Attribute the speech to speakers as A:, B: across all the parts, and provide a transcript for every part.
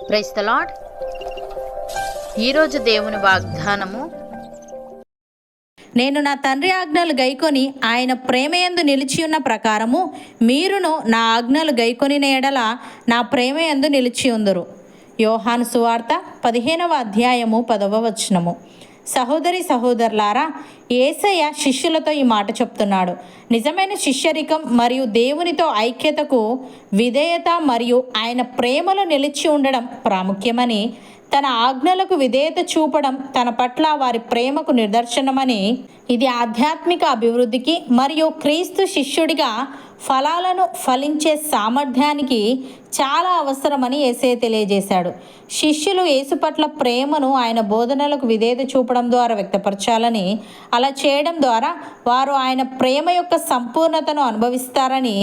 A: Praise the lord. ఈరోజు దేవుని వాగ్దానము,
B: నేను నా తండ్రి ఆజ్ఞలు గైకొని ఆయన ప్రేమయందు నిలిచి ఉన్న ప్రకారము మీరును నా ఆజ్ఞలు గైకొనిన ఎడల నా ప్రేమయందు నిలిచి ఉందురు. యోహాను సువార్త 15వ అధ్యాయము 10వ వచనము. సహోదరి సహోదరులారా, యేసయ్య శిష్యులతో ఈ మాట చెప్తున్నాడు. నిజమైన శిష్యరికం మరియు దేవునితో ఐక్యతకు విధేయత మరియు ఆయన ప్రేమలో నిలిచి ఉండడం ప్రాముఖ్యమని, తన ఆజ్ఞలకు విధేయత చూపడం తన పట్ల వారి ప్రేమకు నిదర్శనమని, ఇది ఆధ్యాత్మిక అభివృద్ధికి మరియు క్రీస్తు శిష్యుడిగా ఫలాలను ఫలించే సామర్థ్యానికి చాలా అవసరమని యేసయ్య తెలియజేశాడు. శిష్యులు యేసు పట్ల ప్రేమను ఆయన బోధనలకు విధేయత చూపడం ద్వారా వ్యక్తపరచాలని, అలా చేయడం ద్వారా వారు ఆయన ప్రేమ యొక్క సంపూర్ణతను అనుభవిస్తారని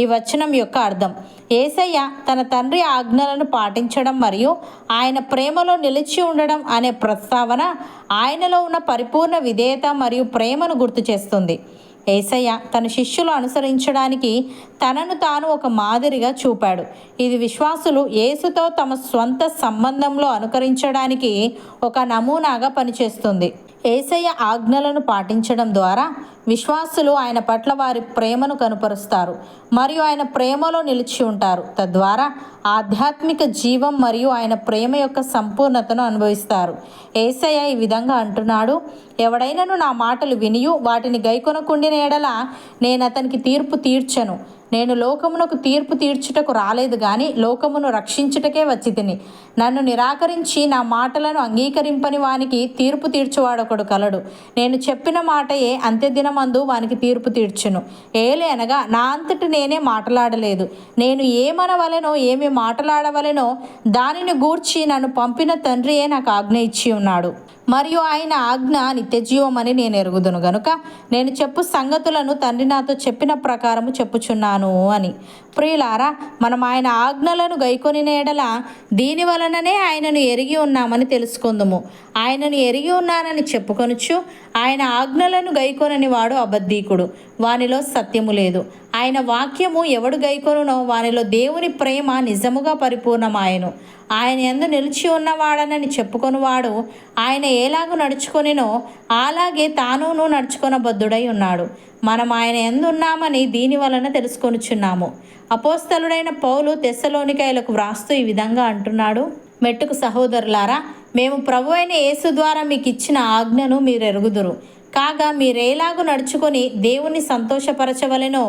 B: ఈ వచనం యొక్క అర్థం. యేసయ్య తన తండ్రి ఆజ్ఞలను పాటించడం మరియు ఆయన ప్రేమలో నిలిచి ఉండడం అనే ప్రస్తావన ఆయనలో ఉన్న పరిపూర్ణ విధేయత మరియు ప్రేమను గుర్తు చేస్తుంది. యేసయ్య తన శిష్యులు అనుసరించడానికి తనను తాను ఒక మాదిరిగా చూపాడు. ఇది విశ్వాసులు యేసుతో తమ స్వంత సంబంధంలో అనుకరించడానికి ఒక నమూనాగా పనిచేస్తుంది. యేసయ్య ఆజ్ఞలను పాటించడం ద్వారా విశ్వాసులు ఆయన పట్ల వారి ప్రేమను కనుపరుస్తారు మరియు ఆయన ప్రేమలో నిలిచి ఉంటారు. తద్వారా ఆధ్యాత్మిక జీవం మరియు ఆయన ప్రేమ యొక్క సంపూర్ణతను అనుభవిస్తారు. యేసయ్య ఈ విధంగా అంటున్నాడు, ఎవడైనను నా మాటలు వినియు వాటిని గైకొనకుండిన ఎడల నేను అతనికి తీర్పు తీర్చను. నేను లోకమునకు తీర్పు తీర్చుటకు రాలేదు గాని లోకమును రక్షించుటకే వచ్చి తిని. నన్ను నిరాకరించి నా మాటలను అంగీకరింపని వానికి తీర్పు తీర్చువాడొకడు కలడు. నేను చెప్పిన మాటయే అంత్యదినమందు వానికి తీర్పు తీర్చును. ఏలే అనగా నా అంతటి నేనే మాట్లాడలేదు. నేను ఏమనవలెనో ఏమి మాట్లాడవలెనో దానిని గూర్చి నన్ను పంపిన తండ్రియే నాకు ఆజ్ఞ ఇచ్చి ఉన్నాడు. మరియు ఆయన ఆజ్ఞ నిత్యజీవమని నేను ఎరుగుదును గనుక నేను చెప్పు సంగతులను తండ్రి నాతో చెప్పిన ప్రకారము చెప్పుచున్నాను అని. ప్రియులారా, మనం ఆయన ఆజ్ఞలను గైకొనిన ఎడల దీని వలననే ఆయనను ఎరిగి ఉన్నామని తెలుసుకుందుము. ఆయనను ఎరిగి ఉన్నానని చెప్పుకొనుచు ఆయన ఆజ్ఞలను గైకొనని వాడు అబద్ధీకుడు, వానిలో సత్యము లేదు. ఆయన వాక్యము ఎవడు గైకొనునో వానిలో దేవుని ప్రేమ నిజముగా పరిపూర్ణమాయను. ఆయన యందు నిలిచి ఉన్నవాడనని చెప్పుకొనివాడు ఆయన ఎలాగూ నడుచుకొనినో అలాగే తానును నడుచుకొనబద్ధుడై ఉన్నాడు. మనం ఆయన యందు ఉన్నామని దీని వలన తెలుసుకొనుచున్నాము. అపోస్తలుడైన పౌలు తెస్సలోనికైలకు వ్రాస్తూ ఈ విధంగా అంటున్నాడు, మెట్టుకు సహోదరులారా, మేము ప్రభు అయిన యేసు ద్వారా మీకు ఇచ్చిన ఆజ్ఞను మీరు ఎరుగుదురు. కాగా మీరేలాగూ నడుచుకొని దేవుని సంతోషపరచవలెనో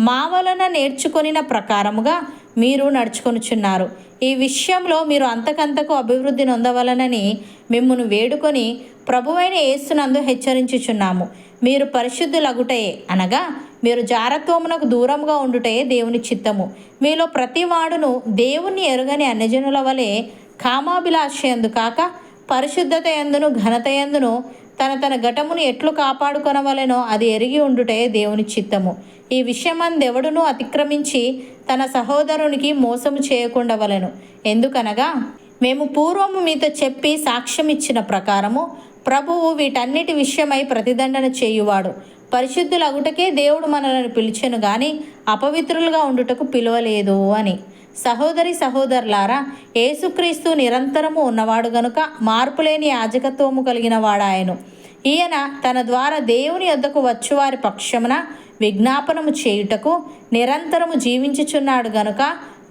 B: మా వలన నేర్చుకొనిన ప్రకారముగా మీరు నడుచుకొనుచున్నారు. ఈ విషయంలో మీరు అంతకంతకు అభివృద్ధి నొందవలనని మిమ్మును వేడుకొని ప్రభువైన యేసునందు హెచ్చరించుచున్నాము. మీరు పరిశుద్ధులగుటయే అనగా మీరు జారత్వమునకు దూరంగా ఉండుటయే దేవుని చిత్తము. మీలో ప్రతివాడును దేవుణ్ణి ఎరుగని అన్యజనుల వలె కామాభిలాషయందు కాక పరిశుద్ధత యందును ఘనత యందును తన ఘటమును ఎట్లు కాపాడుకొనవలెనో అది ఎరిగి ఉండుటే దేవుని చిత్తము. ఈ విషయమందెవడునూ అతిక్రమించి తన సహోదరునికి మోసము చేయకుండవలెను. ఎందుకనగా మేము పూర్వము మీతో చెప్పి సాక్ష్యం ఇచ్చిన ప్రకారము ప్రభువు వీటన్నిటి విషయమై ప్రతిదండన చేయువాడు. పరిశుద్ధులగుటకే దేవుడు మనలను పిలిచెను గాని అపవిత్రులుగా ఉండుటకు పిలువలేదు అని. సహోదరి సహోదరులారా, యేసుక్రీస్తు నిరంతరము ఉన్నవాడు గనుక మార్పులేని యాజకత్వము కలిగిన వాడాయను. ఈయన తన ద్వారా దేవుని యొద్దకు వచ్చువారి పక్షమున విజ్ఞాపనము చేయుటకు నిరంతరము జీవించుచున్నాడు గనుక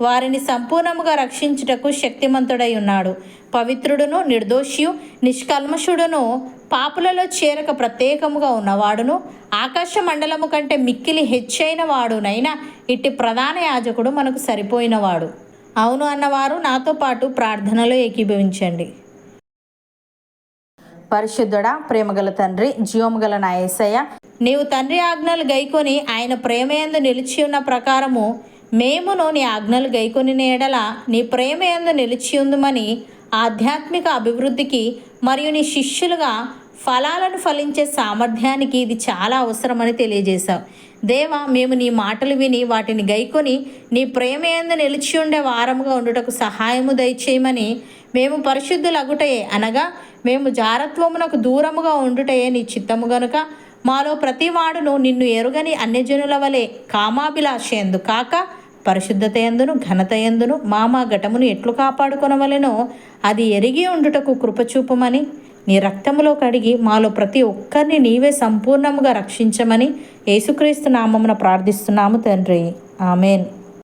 B: వారిని సంపూర్ణముగా రక్షించుటకు శక్తిమంతుడై ఉన్నాడు. పవిత్రుడును నిర్దోషియు నిష్కల్మషుడును పాపులలో చేరక ప్రత్యేకముగా ఉన్నవాడును ఆకాశ మండలము కంటే మిక్కిలి హెచ్చైన వాడునైనా ఇట్టి ప్రధాన యాజకుడు మనకు సరిపోయినవాడు. అవును అన్నవారు నాతో పాటు ప్రార్థనలో ఏకీభవించండి. పరిశుద్ధుడా, ప్రేమగల తండ్రి, జీవముగల నా యేసయ్య, నీవు తండ్రి ఆజ్ఞలు గైకొని ఆయన ప్రేమయందు నిలిచి ఉన్న ప్రకారము మేమును నీ ఆజ్ఞలు గైకొని ఎడల నీ ప్రేమయందు నిలిచి ఉందుమని ఆధ్యాత్మిక అభివృద్ధికి మరియు నీ శిష్యులుగా ఫలాలను ఫలించే సామర్థ్యానికి ఇది చాలా అవసరమని తెలియజేశావు. దేవా, మేము నీ మాటలు విని వాటిని గైకొని నీ ప్రేమయందు నిలిచి ఉండే వారముగా ఉండుటకు సహాయము దయచేయమని, మేము పరిశుద్ధులగుటయే అనగా మేము జారత్వమునకు దూరముగా ఉండుటయే నీ చిత్తము గనుక మాలో ప్రతివాడును నిన్ను ఎరుగని అన్యజనుల వలె కామాభిలాషయందు కాక పరిశుద్ధత యందును ఘనత యందును మా ఘటమును ఎట్లు కాపాడుకొనవలెనో అది ఎరిగి ఉండుటకు కృపచూపమని నీ రక్తములో కడిగి మాలో ప్రతి ఒక్కరిని నీవే సంపూర్ణముగా రక్షించమని యేసుక్రీస్తు నామమున ప్రార్థిస్తున్నాము తండ్రి. ఆమెన్.